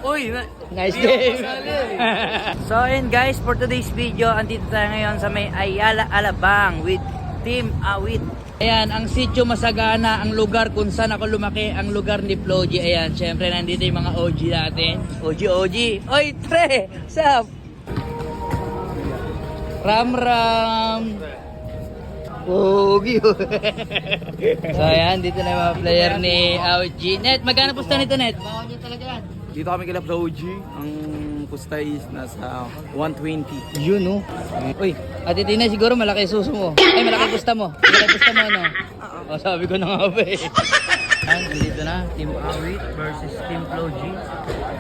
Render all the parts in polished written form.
Uy, Nice game. So ayun guys, for today's video, andito tayo ngayon sa may Ayala Alabang with Team Awit. Ayan, ang sitio Masagana, ang lugar kung saan ako lumaki, ang lugar ni Floji. Ayan, syempre nandito yung mga OG natin. OG. Oy, Tre! Sup? Ram. Pogi. So ayan, dito na yung mga player ni OG. Net, magkano pusta nito, Net? Bawal niya talaga yan. Dito kami kilap sa OG. Ang pusta is nasa 120. Yun, no? Uy, Ate Tina, siguro malaki suso mo. Ay, malaki pusta mo. Malaki pusta mo, ano? Oo. Sabi ko na nga ba eh. Ayan, nandito na. Team Awit versus Team Floji.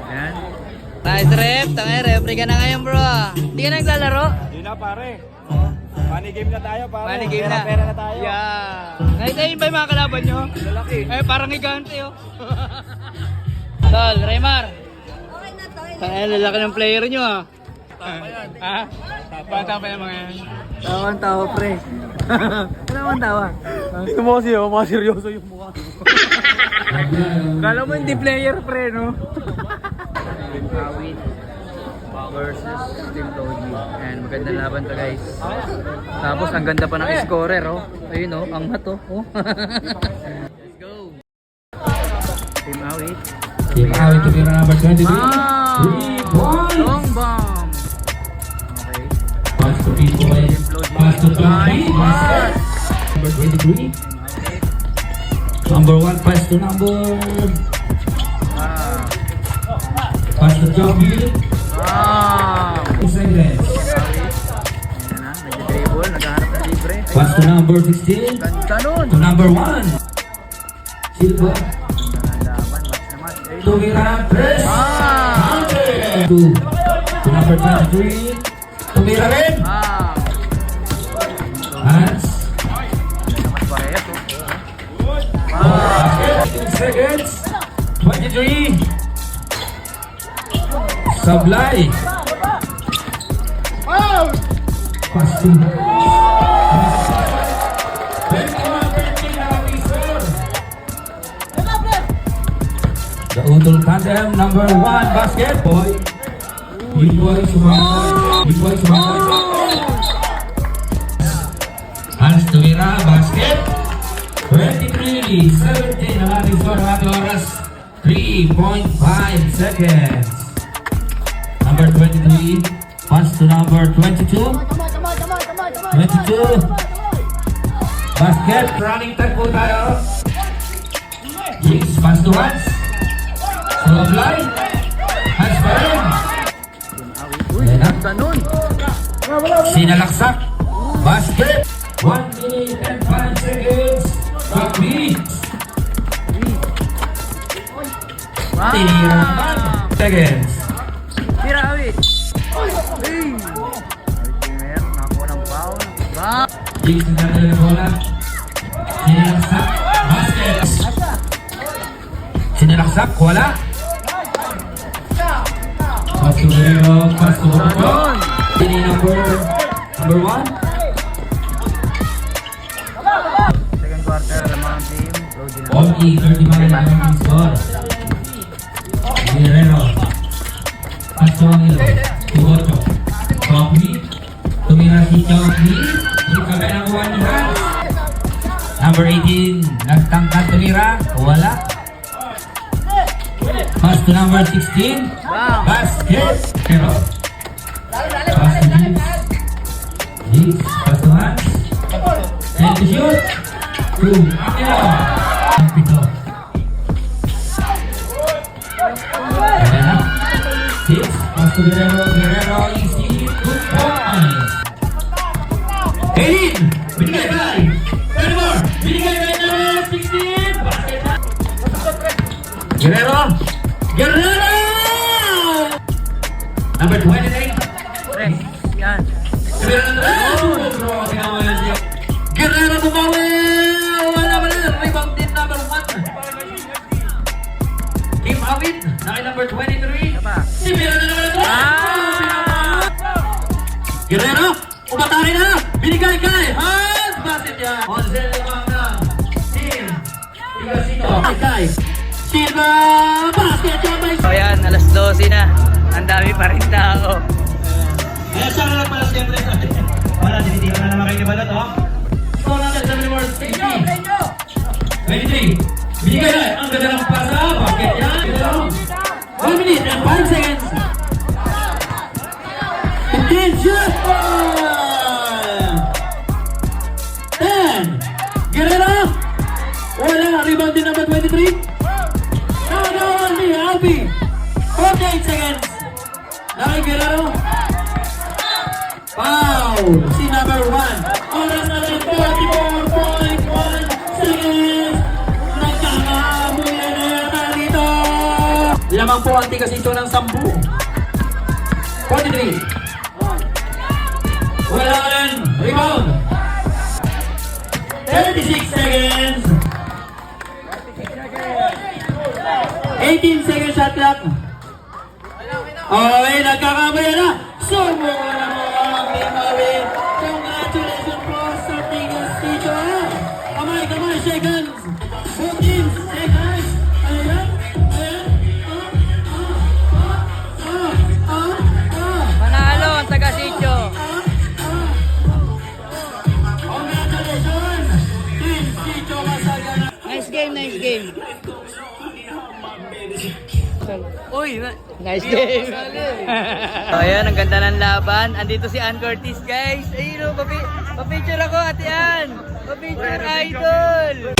Ayan. Nice rep. Tangay, refri ka na ngayon, bro. Hindi ka na naglalaro? Hindi na pare. Money game na tayo pare. Money game na. Pera na tayo. Yeah. Ngayon ba yung mga kalaban nyo? Lalaki. Eh, parang higante, oh. Tol, Raymar. Okay na to. Tangay, lalaki ng player nyo, ah. Ha? Bata pa yung mga yan. Tawang tawa, pre. Tawang tawa. Tingnan mo kasi mga seryoso yung mukha. Kala mo hindi player, pre, no? Awit versus Team Floji. And magandang laban to, guys. Tapos ang ganda pa ng scorer, oh. Ayun, oh, ang hato, oh. Let's go. Team Awit. Team Awit to be number 23. Wow! 3 Long points. bomb. Okay. Pass to P-Boy. Pass to Tommy. Pass. Number 23. Number 1 pass to number. Wow. Pass to Tommy. Wow. 2 seconds. Ayan na, nag-dribble, naghahanap ng libre. Pass to number 16. Ganda nun. To number 1. Silva. Ganda ng laban, match na match. Ayun. Tumira press. Ah! To number 23. Tumira rin. Wow. Hands. Mas parehas, oh. Wow. 2 seconds. 23. Sablay. Pass to. The Udol Tandem number 1 basket boy. Big boy sumangoy. Hans Tumira basket. 23-17 ang ating score ng ating oras. 3.5 seconds. Number 23. Pass to number 22. 22. Basket. Running time po tayo. Jigs. Pass to Hans. Slow line. Hans pa rin. Uy, ganda nun. Sinalaksak. Basket. 1 minute and 5 seconds. Complete. Wow. Tinira naman. Seconds. Tira, Awit. Hey. Teamer, nakakuha ng foul. Wow. Jigs na natin ang bola. Sinalaksak. Basket. Sinalaksak. Wala. Pass to Guerrero. Pass to Borgo. Tini number 1. Second quarter, lamang ang team. Floji na. Only 35 ang score. Guerrero. Pass to Angelo. To Ocho. Chokli. Tumira si Chokli. Hindi ka kaya nakuha ni Hans. Number 18. Nagtangkat tumira. Wala. Pass to number 16. Wow. Basket. Pero. Pass to Jigs. Jigs. Pass to Hans. And to shoot. 2. Angelo. Ang pito. Ayan na. Jigs. Pass to Guerrero. Guerrero. Easy. 2 points. 18. Binigay kay. 24. Binigay kay number 16. Basket na. Guerrero. Guerrero! Number 28. Pre, yan. Guerrero bumawi! Wala ba na? Rebound din number 1. Team Awit. Naki number 23. Ano pa? Si Guerrero na naman ito. Ah! Guerrero! Umatari na! Binigay kay Hans! Basket yan! 11 lamang na. Team Igasito. Kay Silva! Basket shot by... So yan, alas 12 na. Ang dami pa rin tao. Kaya siya na lang pala siyempre. Wala, tinitira na naman kayo ni Balot, oh. Score natin sa Milwaukee City. 23. Binigay na. Ang ganda ng pasa. Bakit yan? 1 minute and 5 seconds. 15 shot. 10. Guerrero. Wala. Rebound din number 23. No, only Albi. 48 seconds. Larry Guerrero. Foul. Si number 1. Oras na rin 44.1 seconds. Nagkakamuya na yata dito. Lamang po ang tigasito ng 10. 43. Wala ka rin. Rebound. 36 seconds. 18 seconds shot clock. Okay, nagkakamuya na. Sumuha na mo ang Mimawin. Congratulations po sa tigasito. Kamay, seconds. Both teams, seconds. Ayan, ayan. Manalo ang taga-sityo. Congratulations! Team Sitio Masagana. Nice game, nice game. Uy, nice game. So, ayan, ang ganda ng laban. Andito si Ann Curtis, guys. Ayun, papicture ako, Ate Ann. Papicture, idol.